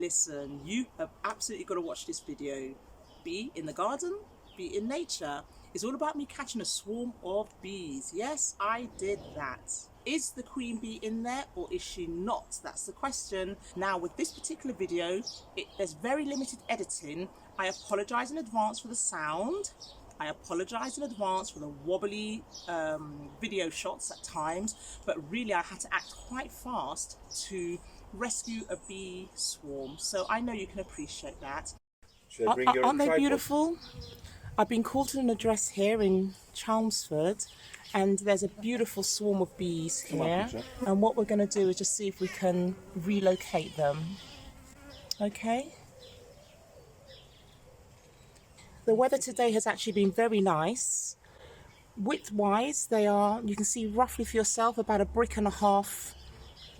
Listen, you have absolutely got to watch this video. Be in the garden, be in nature. It's all about me catching a swarm of bees. Yes, I did that. Is the queen bee in there or is she not? That's the question. Now with this particular video, there's very limited editing. I apologise in advance for the sound. I apologise in advance for the wobbly video shots at times, but really I had to act quite fast to rescue a bee swarm. So I know you can appreciate that. Aren't they beautiful? I've been called to an address here in Chelmsford and there's a beautiful swarm of bees here, and what we're going to do is just see if we can relocate them. Okay? The weather today has actually been very nice. Width-wise, they are, you can see roughly for yourself, about 1.5 bricks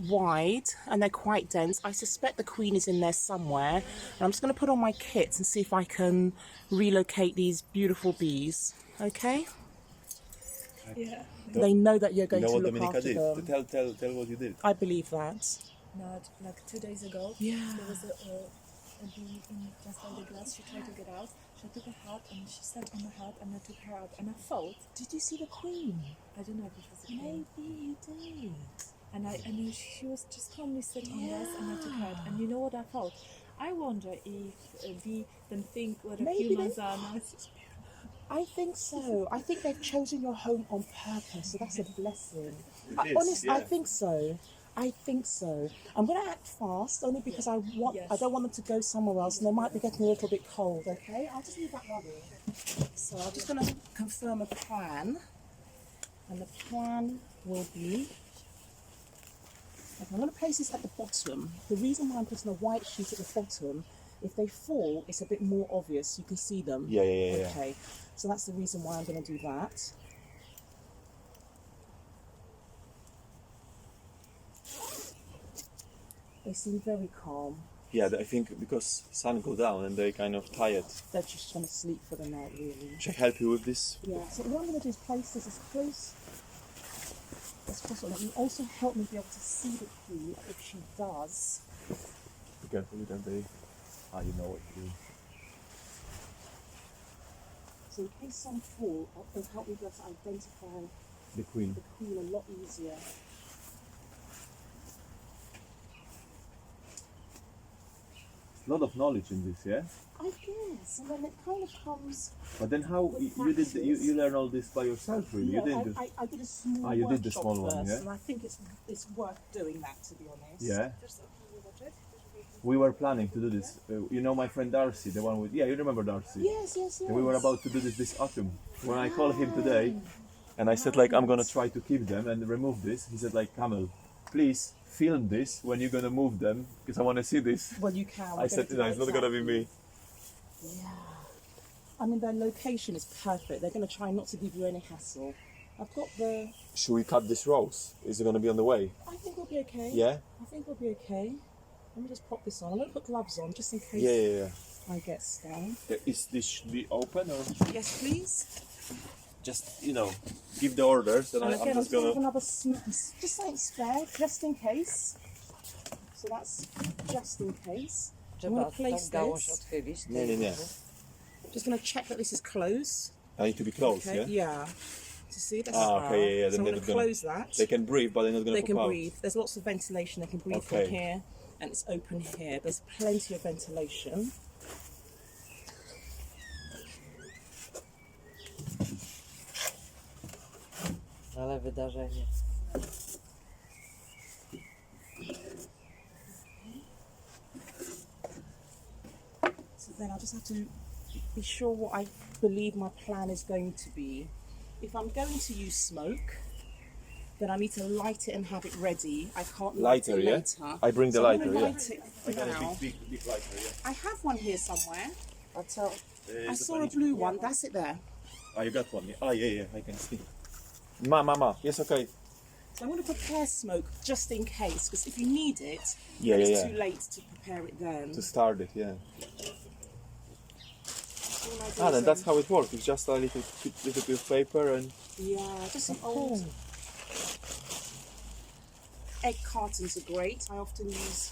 wide, and they're quite dense. I suspect the queen is in there somewhere, and I'm just going to put on my kit and see if I can relocate these beautiful bees. Okay? Yeah. They know that you're going to look after them. Tell what you did. I believe that. Not like 2 days ago. Yeah. There was a bee in just by the glass. She tried to get out. She took a hat and she sat on the hat, and I took her out. And I thought, Did you see the queen? I don't know if it was a queen. Maybe you did. And she was just calmly sitting on this, and I took her out. And you know what I thought? I wonder if we then think whether humans are nice. I think so. I think they've chosen your home on purpose, so that's a blessing. Honestly, I think so. I think so. I'm going to act fast, only because I don't want them to go somewhere else, and they might be getting a little bit cold, okay? I'll just leave that running. So I'm just going to confirm a plan, and the plan will be, I'm going to place this at the bottom. The reason why I'm putting a white sheet at the bottom, if they fall, it's a bit more obvious. You can see them. Yeah. Okay, so that's the reason why I'm going to do that. They seem very calm. Yeah, I think because sun go down and they kind of tired. They're just trying to sleep for the night, really. Should I help you with this? Yeah, so what I'm going to do is place this as close as possible. It will also help me be able to see the queen if she does. Be careful with them, you know what to do. So in case some fall, it'll help me be able to identify The queen. the queen a lot easier. A lot of knowledge in this, yeah? I guess, and then it kind of comes. But then how you learn all this by yourself, really? Yeah, You didn't I did a small you did the workshop small one, first, yeah? and I think it's worth doing that, to be honest. Yeah. We were planning to do this. You know my friend Darcy, the one with... Yeah, you remember Darcy? Yes. And we were about to do this autumn. When I called him today, and I said, like, I'm going to try to keep them and remove this, he said, like, Camel, please film this when you're going to move them, because I want to see this. Well, you can. I said, no, it's not going to be me. Yeah. I mean, their location is perfect. They're going to try not to give you any hassle. I've got the... Should we cut this rose? Is it going to be on the way? I think we'll be okay. Yeah? I think we'll be okay. Let me just pop this on. I'm going to put gloves on just in case Yeah. I get stung. Is this should be open or Yes, please. just, give the orders and And I'm again, just I'm going just to... another just something spare, just in case. So that's just in case. I'm going to place this. Nie. Just going to check that this is closed. I need to be close, Okay. yeah? Yeah. To see, that's Okay, yeah. So I'm Then going to they're gonna, close that. they can breathe, but they're not going They to can pop out. breathe. There's lots of ventilation. They can breathe Okay. from here, and it's open here. There's plenty of ventilation. Ale wydarzenie. So then I just have to be sure what I believe my plan is going to be. If I'm going to use smoke, then I need to light it and have it ready. I can't light Lighter, it yeah? later. I bring the So I'm lighter, gonna yeah. light it now. Big lighter, yeah. I have one here somewhere. A I saw a blue one. That's it there. Ah, you got one, yeah? Ah, yeah, I can see. Mama, yes, okay. So I'm going to prepare smoke just in case, because if you need it, Yeah, then yeah, it's yeah. too late to prepare it then. To start it, yeah. All I do Ah, is, then that's how it works. It's just a little bit of paper and... yeah, just some old egg cartons are great. I often use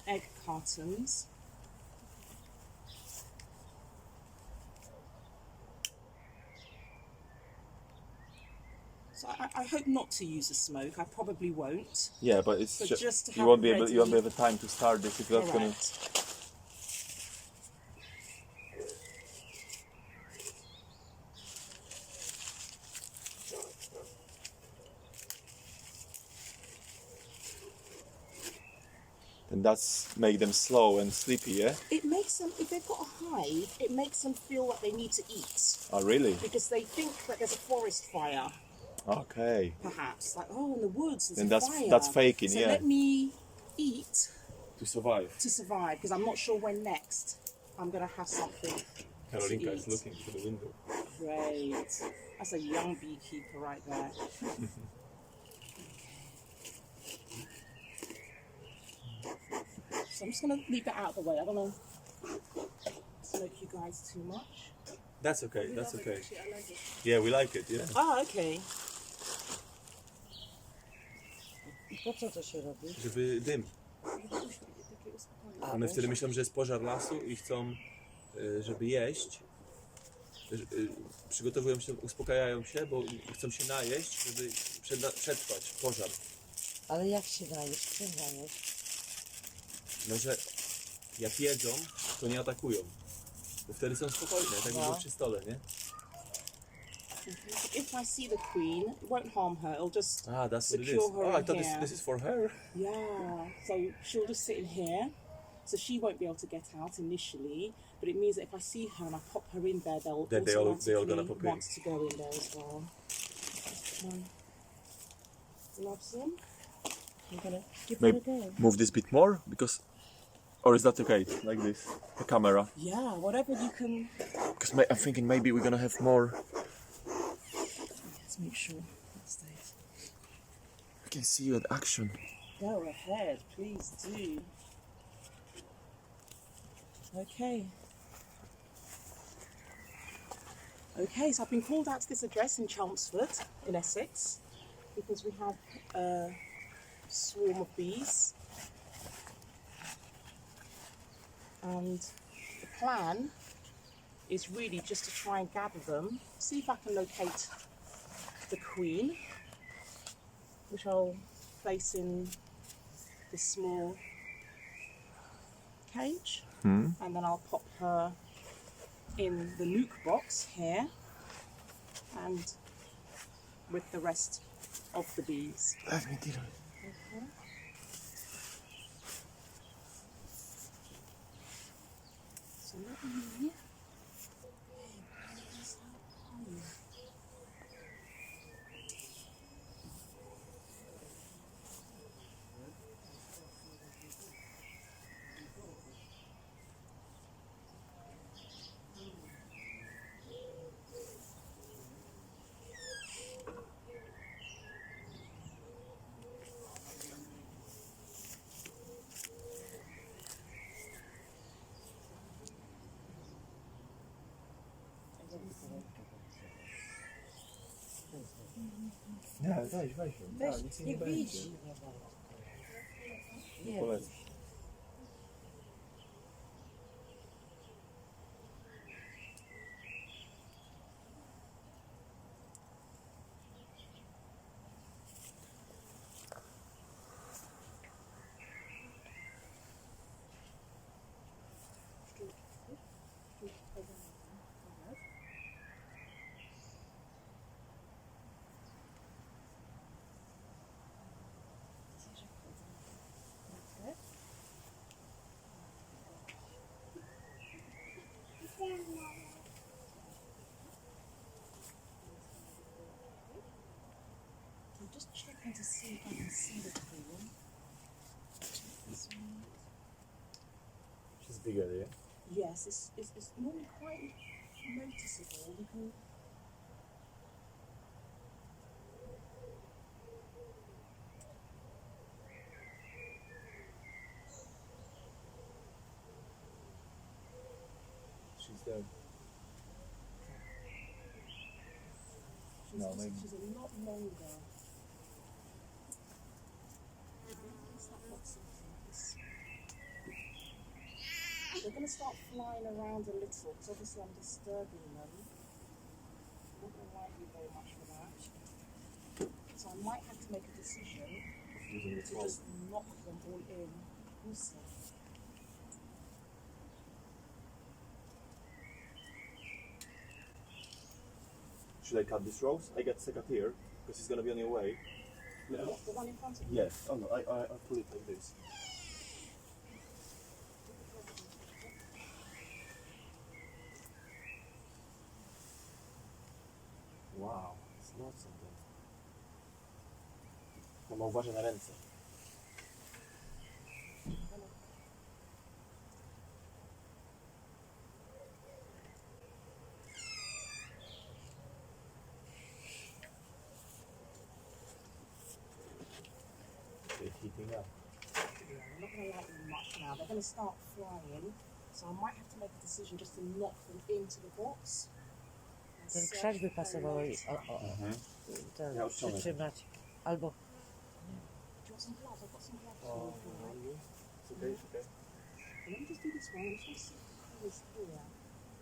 egg cartons. So I hope not to use a smoke. I probably won't. Yeah, but it's But just to you have won't be it able you won't be ready. able time to start this if that's gonna. Correct. Then that's make them slow and sleepy, yeah. It makes them, if they've got a hive, it makes them feel like they need to eat Oh really? because they think that there's a forest fire, Okay. perhaps. Like, oh, in the woods there's Then a fire. that's faking, so yeah. let me eat To survive. to survive because I'm not sure when next I'm going to have something Karolinka to is eat. looking through the window. Great. That's a young beekeeper right there. So I'm just going to leave that out of the way. I don't want to smoke you guys too much. That's okay. That's okay. Yeah, we like it. Yeah. Ah, okay. Po co to się robi? Żeby dym. One wtedy myślą, że jest pożar lasu i chcą, żeby jeść. Przygotowują się, uspokajają się, bo chcą się najeść, żeby przetrwać pożar. Ale jak się najesz? Czym najesz? No, że jak jedzą, to nie atakują. Bo wtedy są spokojne, tak jak przy stole, nie? If I see the queen, it won't harm her. It'll just Ah, that's what it is. secure her Oh, I in thought here. this is for her. Yeah, so she'll just sit in here. So she won't be able to get out initially, but it means that if I see her and I pop her in there, they'll Then they all automatically gonna pop in. want to go in there as well. Love some. I'm gonna give Maybe it a go. move this bit more because, or is that okay? Like this, the camera. Yeah, whatever you can. Because I'm thinking maybe we're gonna have more. Let's make sure that stays. I can see you at action. Go ahead, please do. Okay. Okay, so I've been called out to this address in Chelmsford, in Essex, because we have a swarm of bees. And the plan is really just to try and gather them, see if I can locate the queen, which I'll place in this small cage, and then I'll pop her in the nuke box here and with the rest of the bees. Let me deal. Okay. So let me. Nie, weź. Weź, nie widzi. Nie Polecam. I'm just checking to see if I can see the queen. She's bigger, yeah? Yes, it's normally quite noticeable. You can. She's there. No, maybe. She's a lot longer. Is that box in place? they're going to start flying around a little because obviously I'm disturbing them. I'm not going to like you very much for that. So I might have to make a decision to just knock them all in. Also, Should I cut this rose? I get second here because it's gonna be on your way. Yeah. the one in front of you. Yes. Oh no, I put it like this. Wow, it's lots of them. Mama, uważaj na ręce. They're heating up. Yeah, I'm not going to like them much now. They're going to start flying, so I might have to make a decision just to knock them into the box. and Ten search krzak by for pasowało i Mhm. ten, Ja już ciągnę. przytrzymać. Albo Do you want some gloves? I've got some gloves Oh, for you. Right? it's okay, it's okay. Let me just do this one. I'm just going to see if the colour's here.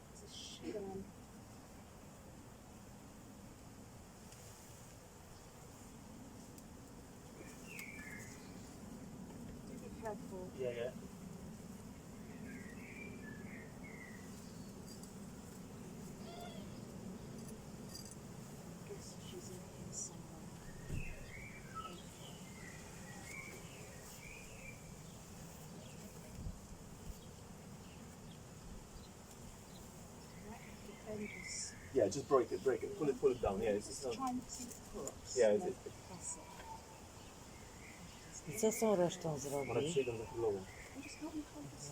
There's a shade on. Do be careful. Yeah, yeah. I guess she's in here somewhere. Might have to bend this. Yeah, just break it, pull it down. Yeah, it's Just not. try and see if it hooks. Yeah, and it- then press it. i co z tą resztą One zrobi? przyjdą za chwilę. You just help me hold this.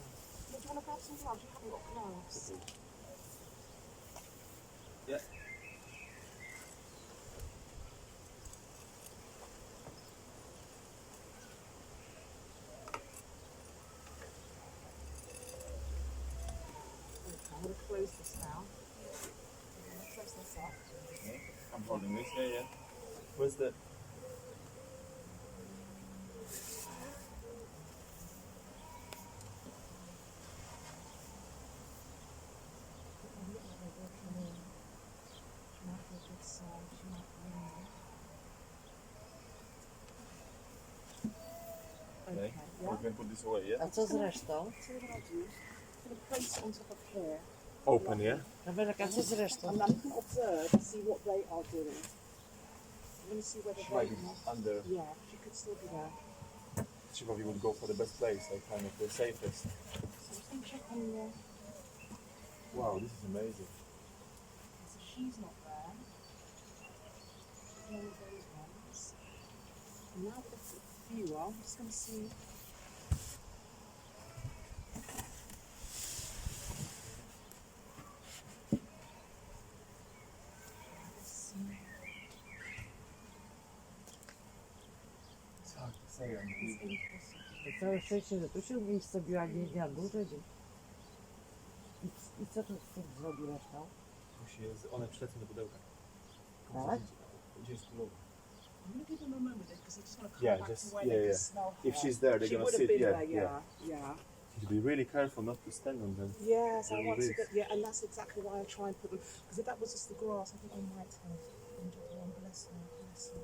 Do you want to grab some gloves? You haven't got gloves. Yeah. Okay, I'm going to close this now. I'm going to close this up. I'm holding this. Yeah, yeah. Where's the? She might be a good sign. She might be in there. Okay. yeah. We can put this away. Yeah. A co z resztą? So what I'll do, I'm going to place it on top of here. Open, yeah. Rebelka, a co z resztą? And I'm going to observe and see what they are doing. I'm going to see whether She might be they... under. Yeah, she could still be there. She probably would go for the best place, like kind of the safest. So I'm just going to check on the... Wow, this is amazing. So she's not there. She's one of those ones. And now with the viewer, I'm just going to see... Let's see. It's hard to say. It's impossible. To całe szczęście, że tu się umiejscowiła, nie na górze. I co tu z tym zrobi resztą? Musi jest, one przylecą do pudełka. Tak? Gdzie jest pudełko? I'm going to give them a moment because they're just going to come Yeah, back just- to where yeah, they yeah. can smell If her. she's there, they're She gonna would have sit. been Yeah, there, yeah. yeah. You should be really careful not to stand on them. Yes, I Really want to is. get, yeah, and that's exactly why I try and put them, because if that was just the grass, I think I might have injured one, bless her, bless her.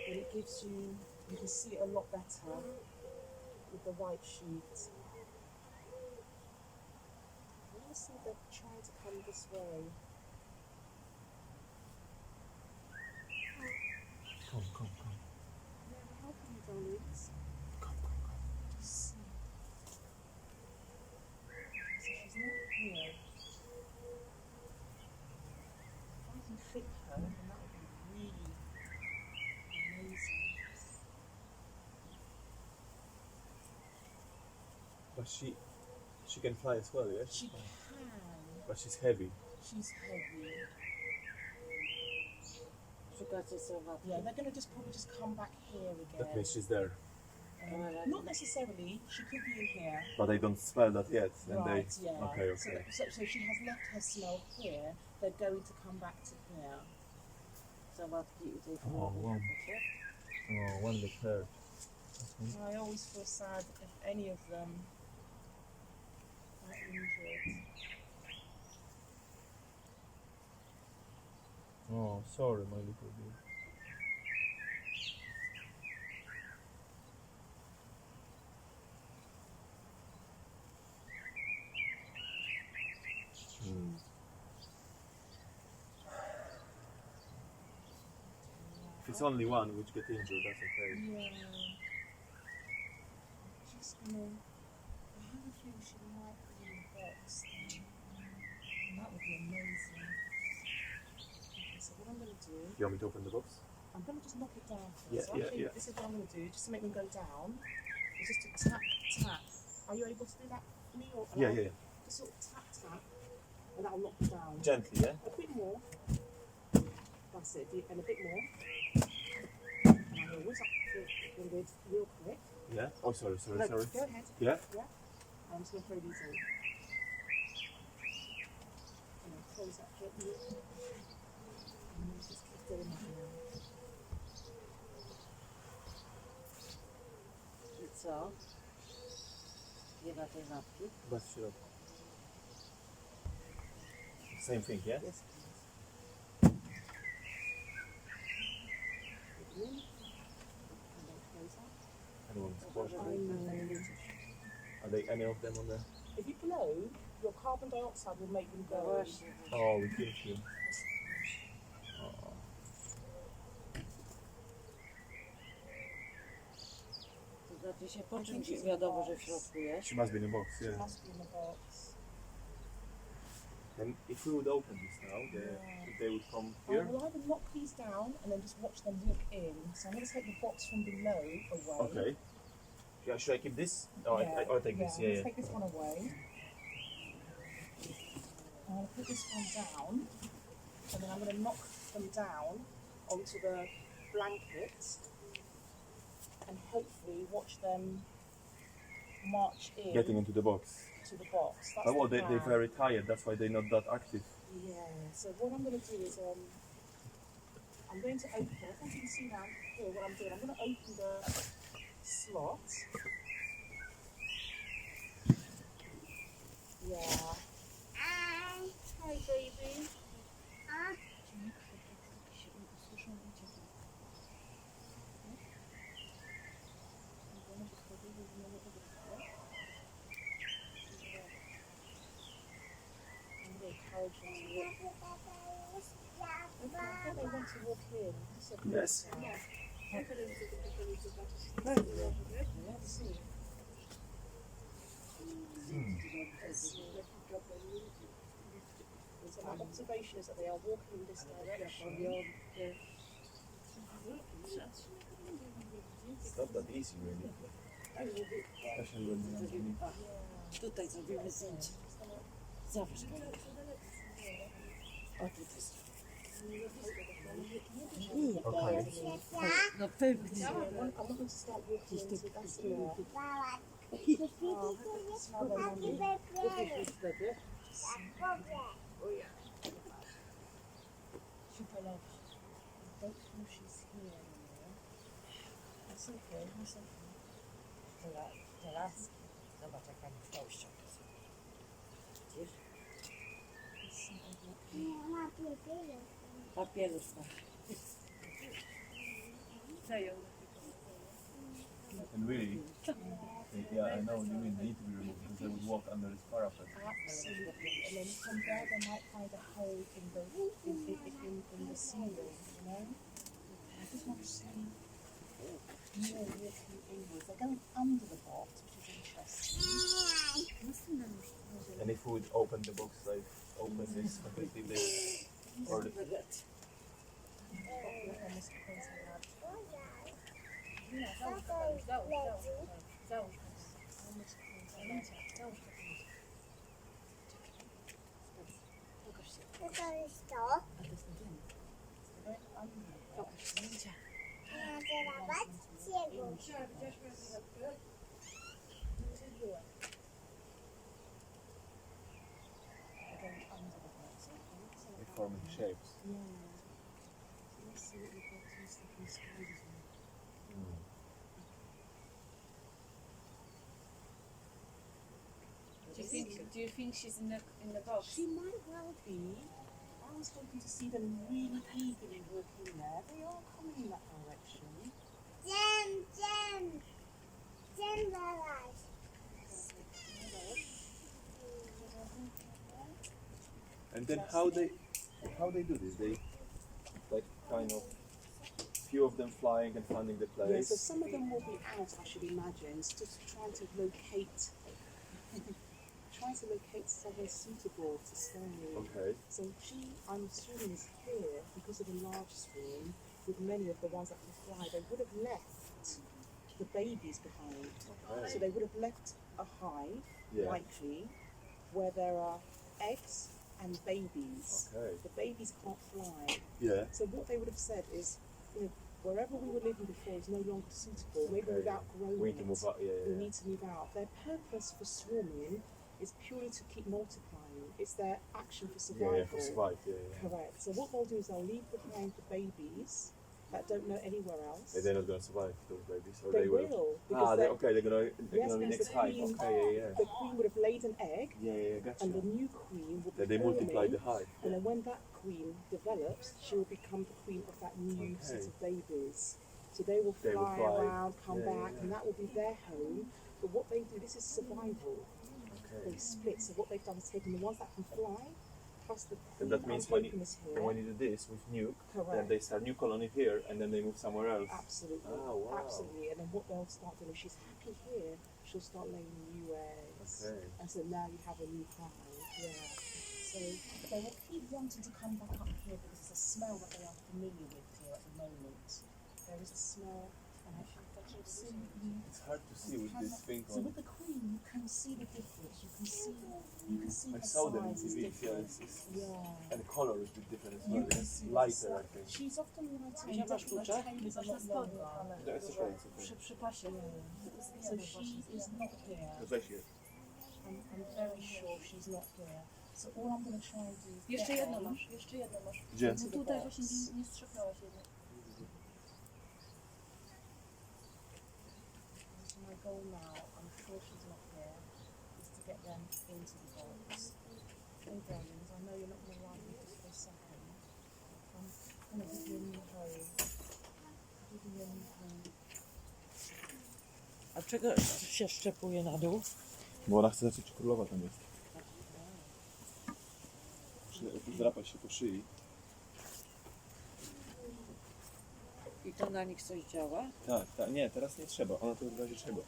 But it gives you can see it a lot better with the white sheet. I want to see if they're trying to come this way. Come. Yeah, I'm helping you, darlings. Come. Just see. So she's not here. If I can fit her, then that would be really amazing. But she can fly as well, yeah? She can. But she's heavy. She's heavy. Szukacie sałatki. Yeah, they're gonna probably just come back here That again. means she's there. Not necessarily. She could be in here. But I don't smell that yet. And Right. they. Yeah. Okay. So she has left her smell here. They're going to come back to here. Sałatki i tej wow. Oh, one leg hurt. I always feel sad if any of them Oh, sorry, my little bit. If it's only one which get injured, that's okay. Yeah. Just gonna. I have a feeling she might be in the box. And that would be amazing. Okay, so what I'm gonna do, You want me to open the box? I'm gonna just knock it down first. Yeah, So yeah, actually, yeah. this is what I'm gonna do, just to make them go down. Is just to tap, tap. Are you able to do that for me? Or Yeah, yeah, yeah. Just sort of tap, tap, and that'll knock it down. Gently, yeah? A bit more. That's it. And a bit more. And I'm gonna whiz up the lid real quick. Yeah? Oh, sorry. No, go ahead. Yeah? I'm just gonna throw these in. And then close that gently. And then just keep doing that now. I co? Nie ma tej mapki. Bez w środku. Same thing, yeah? Yes, please. In. And then close up. Anyone squash And them? then release. Are they any of them on the... If you blow, your carbon dioxide will make them No go. właśnie. Oh, we killed you. Oh. To znaczy się po czym wiadomo, że w środku jest? She must be in the box, It yeah. must be in the box. And if we would open this now, they would come I here? will either knock these down and then just watch them walk in. So I'm going to take the box from below away. Okay. Yeah, should I keep this? Oh, Yeah, I'll take this, I'm yeah, gonna yeah. take this one away. I'm going to put this one down. And then I'm going to knock them down onto the blanket. And hopefully watch them march in Getting into the box. to the box. That's Oh, well, the they're plan. very tired, that's why they're not that active. Yeah, so what I'm going to do is I'm going to open, I don't know if you can see now here what I'm doing. I'm going to open the slot. Yeah. Hi, baby. I think they want to walk in. So Yes. Let's see. So my observation is that they are walking in this direction. It's not that easy, really. Especially when you're beginning. Tutaj zrobimy zdjęcie. Zobacz. O, tutaj. Okay. No pewnie. I want them to start walking into that's it. Super love. I don't know she's here anymore. That's okay, that's okay. Teraz. Zobacz jaka gościa. Widzisz? Papieros masz. And really, yeah, I know what you mean, they need to be removed because they would walk under this parapet. Absolutely. And then from there they might find a hole in the ceiling, you know? I just want to see more walking inwards. They're going under the box, which is interesting. And if we would open the box, like open this completely, they or the, they forming shapes. Let's see what we've got to use the spiders on. Do you think she's in the box? She might well be. was hoping to see them really eagerly walking there. They are coming in that direction. And then how they do this? They like kind of few of them flying and finding the place. Yeah, so some of them will be out, I should imagine, just trying to locate somewhere suitable to stay. Okay. So she, I'm assuming, is here because of the large swarm. With many of the ones that can fly, they would have left the babies behind. Okay. So they would have left a hive, Yeah. likely, where there are eggs and babies. Okay. The babies can't fly. Yeah. So what they would have said is, wherever we were living before is no longer suitable. Maybe Okay. we've outgrown We need to it. move out. Yeah, We yeah. need to move out. Their purpose for swarming is purely to keep multiplying. It's their action for survival. Yeah, for survive. Yeah, yeah. Correct. So what they'll do is they'll leave behind the babies that don't know anywhere else. And they're not gonna survive, those babies, or They will. will. Ah, they're- okay. They're gonna be Yes, next the hive. queen- Okay, yeah, The queen would have laid an egg, yeah. Yeah, gotcha. and the new queen would Then be they multiply forming, the hive. and then when that queen develops, she will become the queen of that new set Okay. of babies. So they will They will fly fly. around, come Yeah, back, yeah. and that will be their home. But what they do, this is survival. Okay. They split. So what they've done is taken the ones that can fly, plus the queen And that means when you, is here. and when you do this with nuke, then Correct. they start new colony here, and then they move somewhere else. Absolutely. Oh, wow. Absolutely. And then what they'll start doing, if she's happy here, she'll start laying new eggs. Okay. And so now you have a new hive. Yeah. So they will keep wanting to come back up here because it's a smell that they are familiar with here at the moment. There is a smell. And It's hard to see with this thing so on. with the queen, you can see the difference. You can see I her saw them in size is TV, yeah, different. it's- Yeah. and the color is a bit different as You well. can It's see lighter, the I think. She's often lighter. Gdzie masz klucze? Her tail is a lot longer. That's okay, it's okay. Przy pasie. So she is not here. Weź je. I'm very sure she's not here. So all I'm going to try and do is Jeszcze get jedno on masz, jeszcze jedno masz. Gdzie? into the Tutaj box. właśnie nie strzepnęłaś jedno. So my goal now, I'm sure she's not here, is to get them into the box. Hey darlings, I know you're not going to like me just for a second. I'm going to give you a new home. Give you a new home. A czego się szczepuje na dół? Bo ona chce zacząć królowa tam jest. Zdrapać się po szyi. I to na nich coś działa? Tak, nie, teraz nie trzeba. Ona to w razie czego.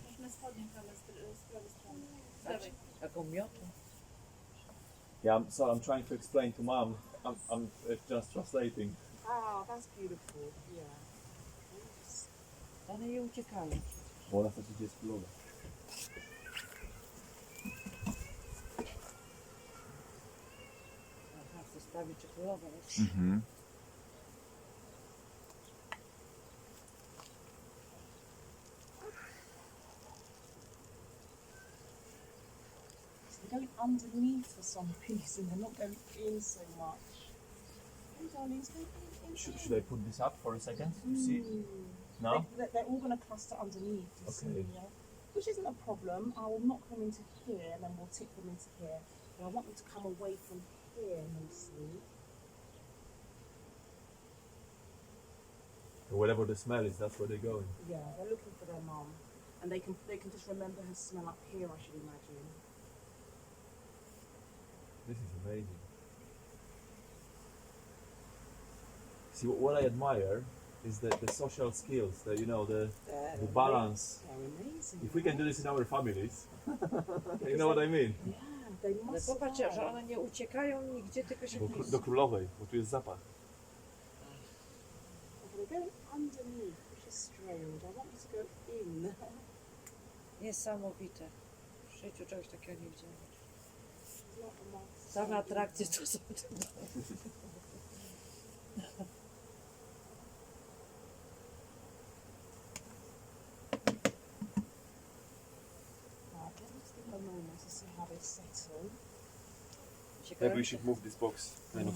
Masz na spodnie z prawej strony. Z lewej. Taką miotą? Yeah, I'm trying to explain to mom. I'm just translating. Ah, that's beautiful. Yeah. One je uciekają. Bo ona chce gdzieś królowa. Aha, w zestawie czy królowa jest. Mhm. They're going underneath for some reason. They're not going in so much. Hey darlings, go in. Should I put this up for a second to see? No? They're all going to cluster underneath, you see, Okay. yeah? Which isn't a problem. I will knock them into here and then we'll tip them into here. But I want them to come away from here mostly. Whatever the smell is, that's where they're going. Yeah, they're looking for their mum. And they can just remember her smell up here, I should imagine. This is amazing. See, what I admire is the social skills, the the balance. They're amazing. If we can do this in our families, you know what I mean? Yeah, they Ale must popatrzcie, że survive. one nie uciekają nigdzie, tylko się Do królowej, bo tu jest zapach. They're going underneath, which is strange. I want you to go in. Niesamowite. W życiu czegoś takiego nie widziałem. It's not a moth. Same atrakcje to są. Right, let's give them a moment to see how they settle. Ciekawe. Maybe we should move this box. Kind of.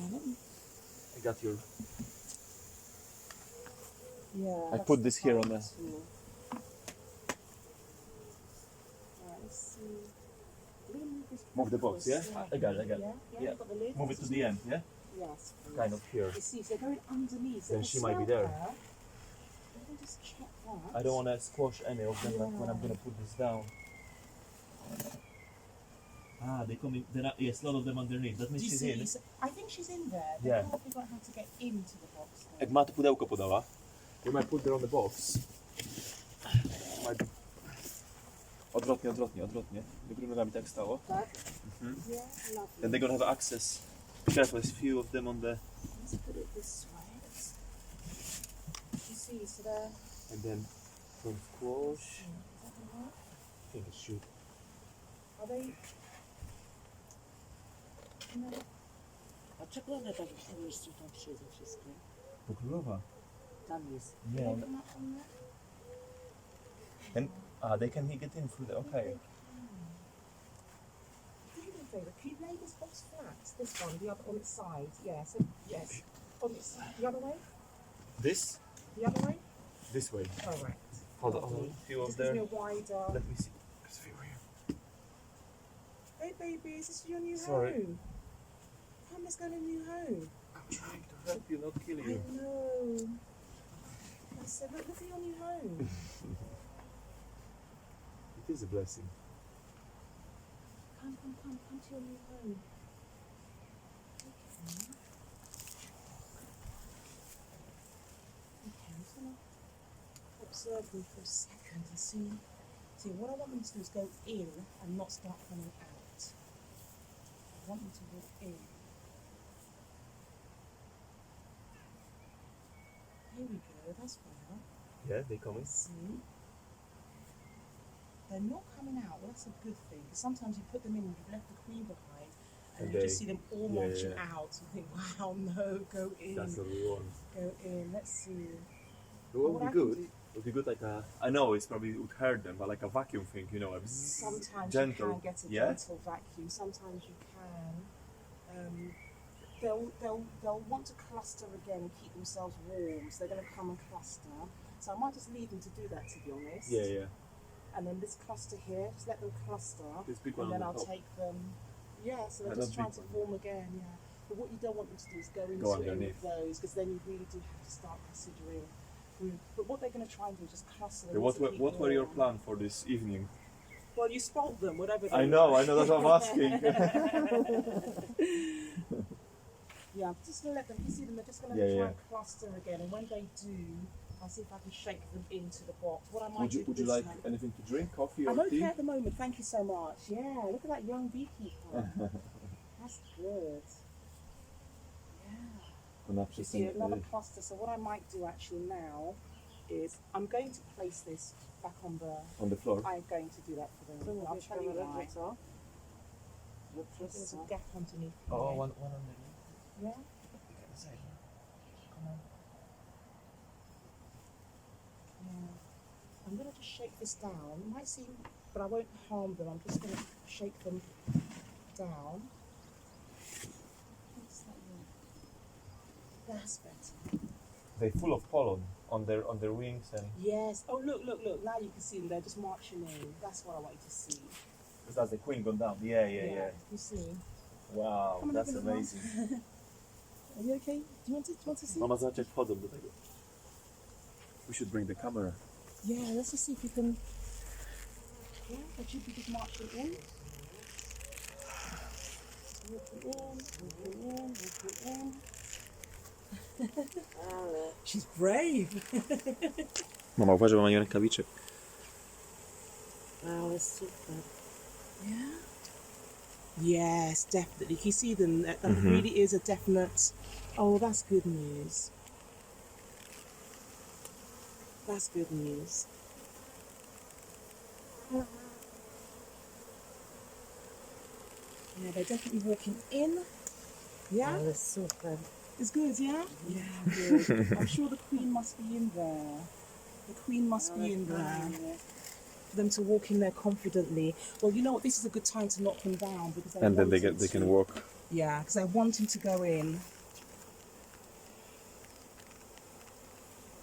I got your. Yeah. I put this here on the. Right, let's see. We're going to move Move the box, yeah? I got it, I got it. Yeah, Yeah. you've got the lid. Move it to the end, yeah? Yes. please. Kind of here. You see, so they're going underneath. So Then they she might be smell there. her. Let me just check that. I don't want to squash any of them like when I'm going to put this down. Ah, they come in. Yes, a lot of them underneath. That Do means you she's see? in. So I think she's in there. They Yeah. can't figure out how to get into the box. though. Jak ma to pudełko podała, you might put there on the box. Might... Odwrotnie. Do góry nogami tak stało. Tak? Yeah, lovely. Then they're gonna have access. Be careful, there's a few of them on the... Let's put it this way. You see, so they're... And then from squash. I think it should. Are they... No. A czego one tak jeszcze tam siedzą wszystkie? To królowa. Tam jest. Yeah. Put them up on there. And they can get in through the... Okay. Do me a favour, can you lay this box flat? This one, the other on its side. Yeah, so yes. On its the other way? This? The other way? This way. Correct. Hold on. A few of Just gives there. me a wider... Let me see. There's a few here. Hey baby, is this your new Sorry. home? Come, let's go to a new home. I'm trying to help you, not kill I you. know. I said, look at your new home. It is a blessing. Come to your new home. Okay, I'm just gonna observe them for a second and see. See, what I want them to do is go in and not start coming out. I want them to walk in. Here we go, that's better. Yeah, they coming. See? They're not coming out. Well, that's a good thing. Because sometimes you put them in and you've left the queen behind, and you just see them all marching out. And think, wow, no, go in. That's what we want. Go in. Let's see. What What would I be can good? do- Would be good like a... I know it's probably would hurt them, but like a vacuum thing, you know, a bzzz, Sometimes gentle. you can get a Yeah? gentle vacuum. Sometimes you can. They'll want to cluster again and keep themselves warm. So they're going to come and cluster. So I might just leave them to do that, to be honest. Yeah, yeah. And then this cluster here, just let them cluster. This big one And then on I'll the top. take them. Yeah, so they're And just that trying big to one. form again, yeah. But what you don't want them to do is go into Go any underneath. of those, because then you really do have to start considering. But what they're going to try and do is just cluster them. Okay, to keep what were your warm. plan for this evening? Well, you spoilt them, whatever. I they know, were. that's what I'm asking. Yeah, I'm just going to let them, you see them, they're just going to Yeah, try yeah. and cluster again. And when they do, I'll see if I can shake them into the box. What I might Would you do like this time- anything to drink, coffee or I'm okay tea? at the moment, thank you so much. Yeah, look at that young beekeeper. That's good. Yeah. Ona You see another cluster. So what I might do actually now is I'm going to place this back on the. on the floor. I'm going to do that for them. I'll tell you why. co? There's a gap underneath. Oh, here. one underneath. Yeah. Come on. Yeah. I'm going to just shake this down. It might seem, but I won't harm them. I'm just going to shake them down. What's that one? That's better. They're full of pollen on their wings and Yes. Oh, look. Now you can see them. They're just marching in. That's what I want you to see. that's the queen gone down. Yeah. You see. Wow, Come on, that's open the amazing. Are you okay? Do you want to see? Mama, zobacz jak wchodzą do tego. We should bring the camera. Yeah, let's just see if you can. Yeah, they should be just marching in. Walking in. Ale She's brave. Mama, uważaj, mama nie rękawiczek. super. Yeah. Yes, definitely. Can you see them? That really is a definite. Oh, that's good news. That's good news. Yeah, they're definitely walking in. Yeah, Ale super. it's good. Yeah. Yeah, good. I'm sure the queen must be in there. The queen must be in there. For them to walk in there confidently. Well, you know what? This is a good time to knock them down because I And then want they them can to- walk. Yeah, because I want him to go in.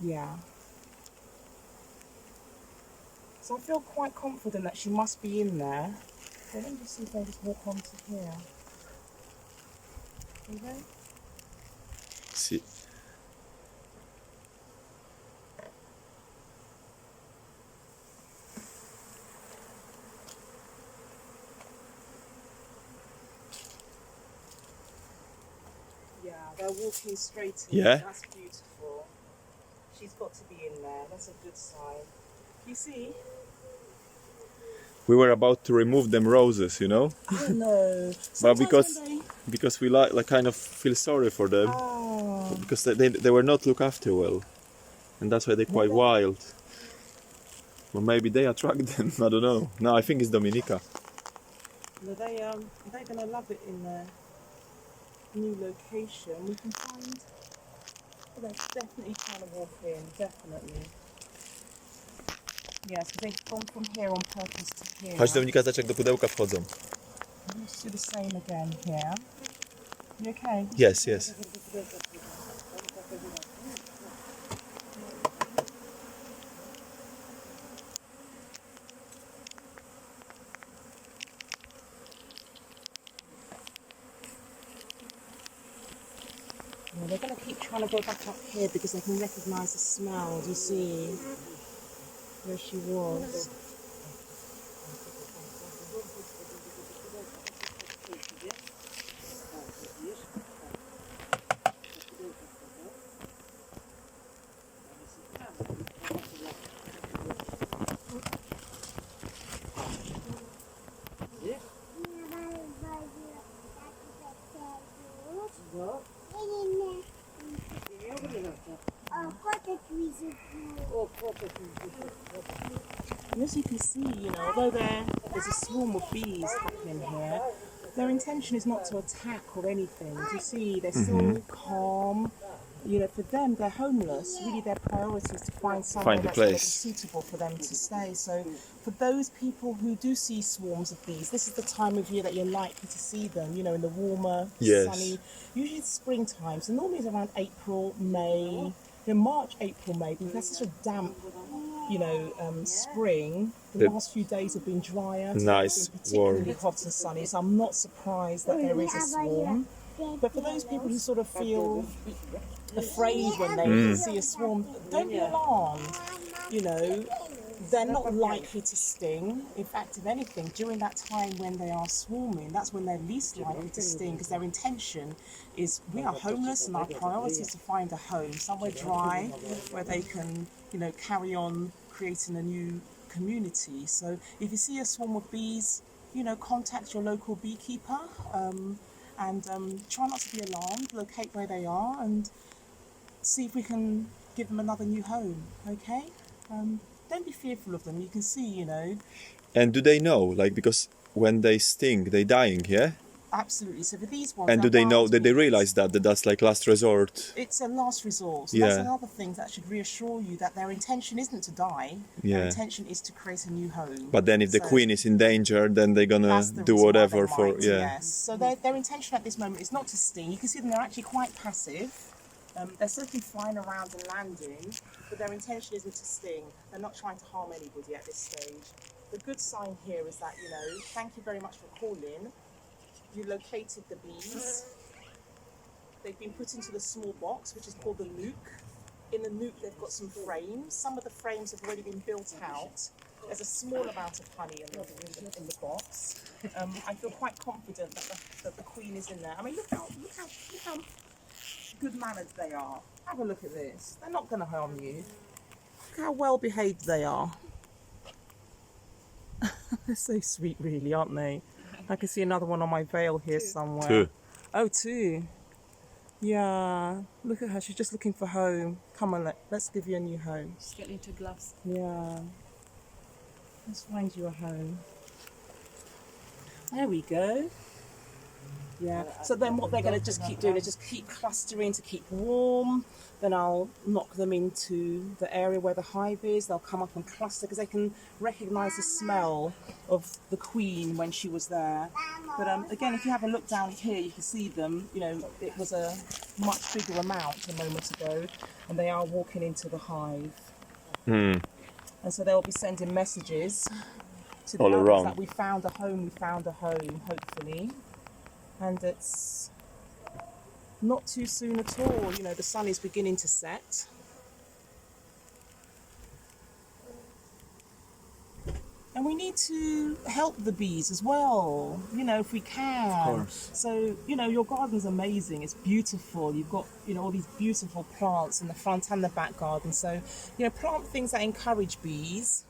Yeah. So I feel quite confident that she must be in there. So let me just see if they just walk onto here. Do they? See. Yeah, they're walking straight in. Yeah. That's beautiful. She's got to be in there. That's a good sign. You see? We were about to remove them roses, you know, I know. but Sometimes because we like kind of feel sorry for them Oh. because they were not looked after well, and that's why they're quite wild. Well, maybe they attract them. I don't know. No, I think it's Dominica. No, they're gonna love it in their new location. We can find. Oh, they're definitely trying to walk in. Definitely. Yes, because they've gone from here on purpose to here. Chodź Dominika, zobacz jak do pudełka wchodzą. Let's do the same again here. You okay? Yes, yes. Yeah, they're going to keep trying to go back up here because they can recognise the smell. Do you see where she was? And as you can see, you know, although there's a swarm of bees happening here, their intention is not to attack or anything. Do you see? They're still calm. You know, for them, they're homeless. Really, their priority is to find somewhere Find a that's going to be place. suitable for them to stay. So, for those people who do see swarms of bees, this is the time of year that you're likely to see them. You know, in the warmer, Yes. sunny, usually it's springtime. So normally it's around April, May, March, April, May, because that's such a damp, you know, spring. The last few days have been drier. So Nice, it's been particularly warm. hot and sunny. So I'm not surprised that there is a swarm. But for those people who sort of feel afraid when they see a swarm, don't be alarmed. You know, they're not likely to sting. In fact, if anything, during that time when they are swarming, that's when they're least likely to sting, because their intention is, we are homeless and our priority is to find a home, somewhere dry where they can, you know, carry on creating a new community. So if you see a swarm of bees, you know, contact your local beekeeper and try not to be alarmed, locate where they are and see if we can give them another new home, okay? Don't be fearful of them. You can see, you know. And do they know? Like, because when they sting, they dying, yeah? Absolutely. So for these ones, And do they're they know? wild Did they bees. realize that that's like last resort? It's a last resort. So Yeah. that's another thing that should reassure you that their intention isn't to die. Yeah. Their intention is to create a new home. But then if the So queen is in danger, then they're gonna that's the do reason why whatever they for might, yeah. Yes. So their intention at this moment is not to sting. You can see them; they're actually quite passive. They're certainly flying around and landing, but their intention isn't to sting. They're not trying to harm anybody at this stage. The good sign here is that, you know, thank you very much for calling. You located the bees. They've been put into the small box, which is called the nuke. In the nuke, they've got some frames. Some of the frames have already been built out. There's a small amount of honey in the box. I feel quite confident that the queen is in there. I mean, look how good mannered they are. Have a look at this. They're not going to harm you. Look how well behaved they are. They're so sweet, really, aren't they? I can see another one on my veil here somewhere. Two. Oh, two. Yeah. Look at her. She's just looking for home. Come on, let's give you a new home. Just get into gloves. Yeah. Let's find you a home. There we go. Yeah. So then what they're going to just keep doing is just keep clustering to keep warm. Then I'll knock them into the area where the hive is. They'll come up and cluster because they can recognise the smell of the queen when she was there. But again, if you have a look down here, you can see them. You know, it was a much bigger amount a moment ago, and they are walking into the hive. And so they'll be sending messages to the All elders around. that we found a home, hopefully. And it's not too soon at all. You know, the sun is beginning to set. And we need to help the bees as well, you know, if we can. Of course. So, you know, your garden's amazing. It's beautiful. You've got, you know, all these beautiful plants in the front and the back garden. So, you know, plant things that encourage bees.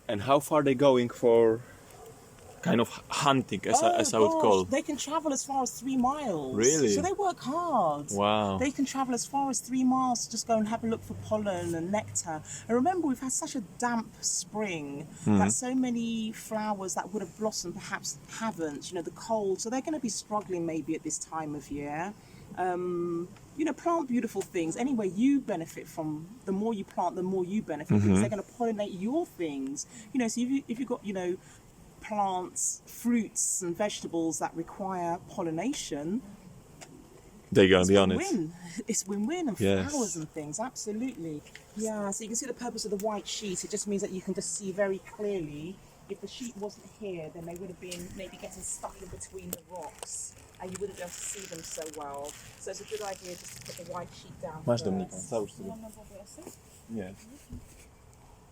And how far are they going for kind of hunting, as I would call? They can travel as far as 3 miles. Really? So they work hard. Wow. They can travel as far as 3 miles to just go and have a look for pollen and nectar. And remember, we've had such a damp spring that so many flowers that would have blossomed perhaps haven't. You know, the cold. So they're going to be struggling maybe at this time of year. You know, plant beautiful things. Anyway, you benefit from, the more you plant, the more you benefit because they're going to pollinate your things. You know, so if you've got, you know, plants, fruits and vegetables that require pollination, They're gonna it's be on it. win-win. It's win-win, and Yes. flowers and things, absolutely. Yeah, so you can see the purpose of the white sheet. It just means that you can just see very clearly. If the sheet wasn't here, then they would have been maybe getting stuck in between the rocks and you wouldn't be able to see them so well. So it's a good idea just to put the white sheet down Masz first. Dominika, załóż sobie. Mam nowe włosy? Nie.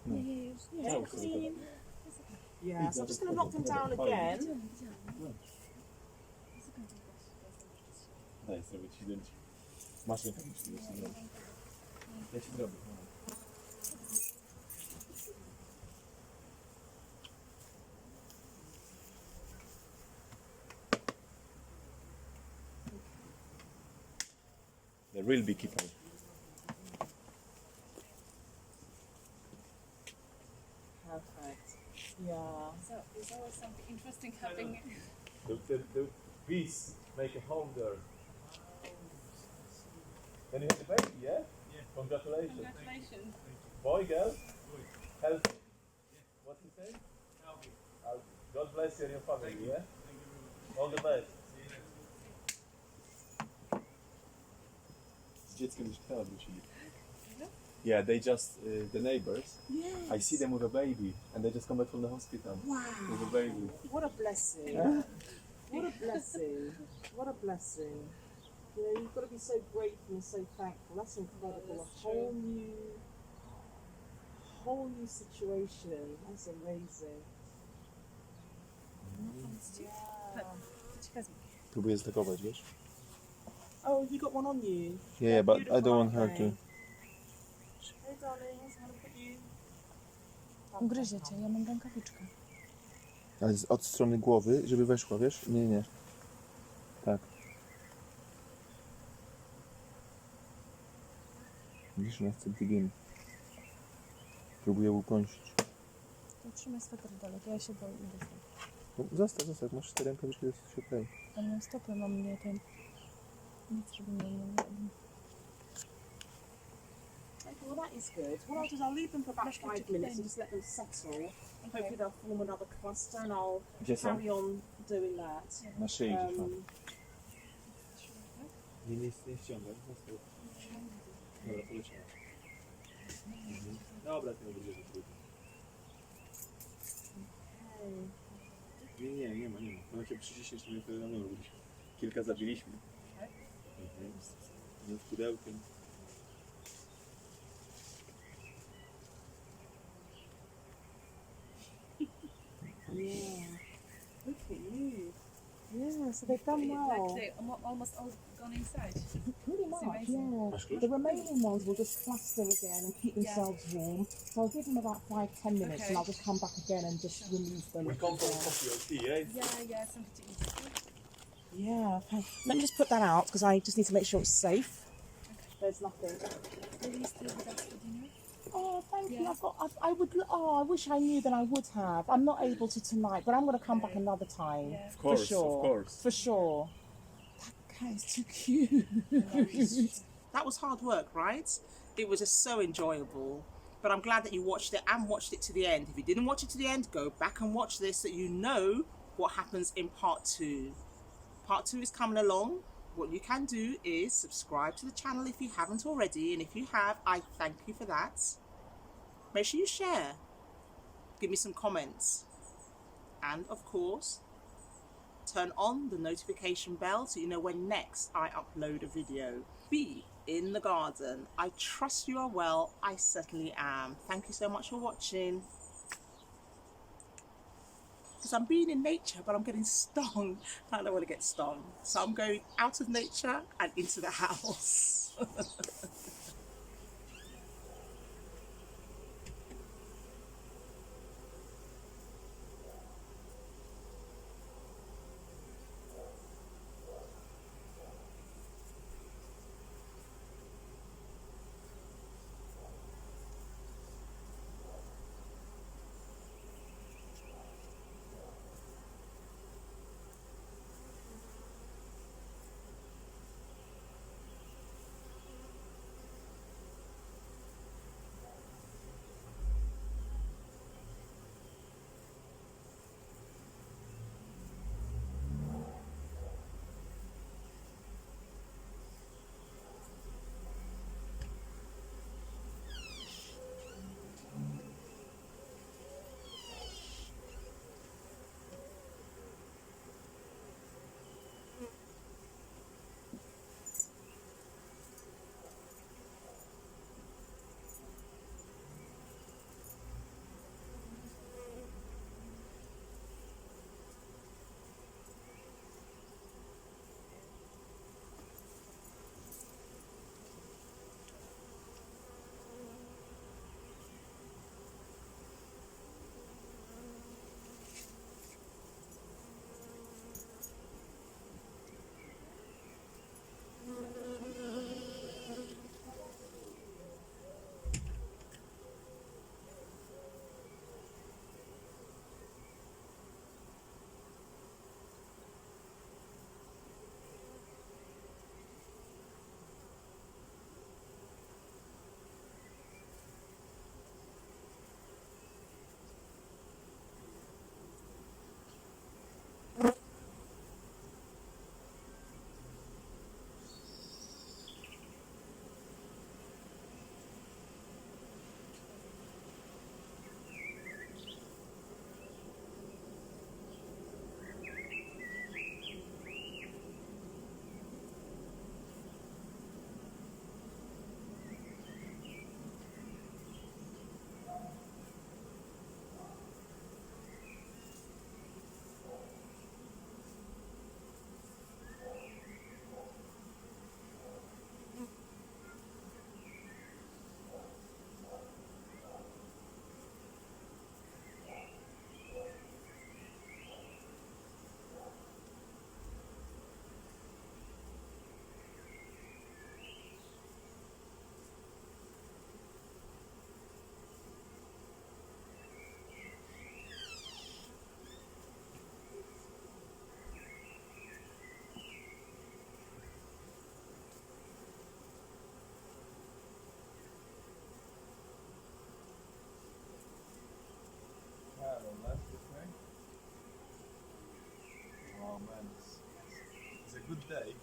Nie, już nie. Załóż sobie. Yeah, so I'm just going to knock them down again. Daj sobie ci zdjęcie. Masz rękawiczki, już nie. Ja ci zrobię. The real beekeeper. Perfect. Yeah. So there's always something interesting happening. The bees make a home there. Then you have the baby, yeah? Yeah. Congratulations. Congratulations. Boy, girl? Healthy. What's his name? Albie. God bless you and your family, yeah? All the best. Z dzieckiem do szpitala wrócili. Yeah, they just, the neighbors, Yes. I see them with a baby and they just come back from the hospital Wow. with a baby. What a blessing. What a blessing. What a blessing. You know, you've got to be so grateful and so thankful. That's incredible. A whole new situation. That's amazing. Próbuję zatakować, wiesz? Oh, you got one on you? Yeah, but I Beautiful, don't want her aren't to. they? Hey darlings, I'm gonna put you. Ugryzie cię, ja mam rękawiczkę. Ale od strony głowy, żeby weszła, wiesz? Nie, nie. Tak. Widzisz, ona chce biegiem. Próbuję ukąsić. To trzymaj sweter dalej, ja się boję. No, zostaw, masz 4 rękawiczki, to jest okej. Ale mam stopę, mam nie ten... Nic, żeby nie... Okay, well that is good. What I'll do is I'll leave them for about 5 minutes and just let them settle. Hopefully they'll form another cluster and I'll Gdzie są? carry on doing that. Na szyi gdzieś tam. Um, Nie ściągaj. Dobra, poleciała. Dobra, to nie będzie trudno. Nie ma. No cię przyciśniesz, to nie wiadomo, kilka zabiliśmy. No z pudełkiem. yeah. Look at you. Yeah, so they've done well. Like almost all gone inside. Pretty much, amazing. yeah. The remaining ones will just cluster again and keep themselves warm. So I'll give them about 5-10 minutes and I'll just come back again and just remove them. We come for coffee or tea, right? Yeah, something to eat. Yeah, okay. Let me just put that out because I just need to make sure it's safe. There's nothing. Will you stay with us for dinner? Oh, thank you. Yeah. I wish I knew that I would have. I'm not able to tonight, but I'm going to come back another time. Yeah. Of course, for sure. of course. For sure. That cat is too cute. That was hard work, right? It was just so enjoyable. But I'm glad that you watched it and watched it to the end. If you didn't watch it to the end, go back and watch this so you know what happens in part 2. Part 2 is coming along. What you can do is subscribe to the channel if you haven't already, and if you have, I thank you for that. Make sure you share. give me some comments. And of course, turn on the notification bell so you know when next I upload a video. Be in the garden. I trust you are well. I certainly am. Thank you so much for watching. Because I'm being in nature, but I'm getting stung. I don't want to get stung. So I'm going out of nature and into the house. Oh man, it's a good day.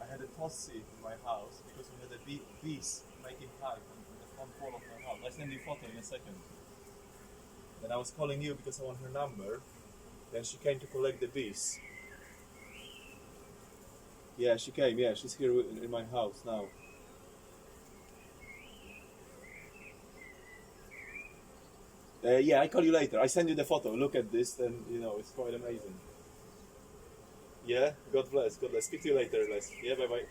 I had a tossy in my house because we had a bees making hive on the front wall of my house. I'll send you a photo in a second. And I was calling you because I want her number. Then she came to collect the bees. Yeah, she came. Yeah, she's here in my house now. Yeah, I call you later. I send you the photo. Look at this, then you know it's quite amazing. Yeah, God bless. God bless. Speak to you later, Les. Yeah, bye bye.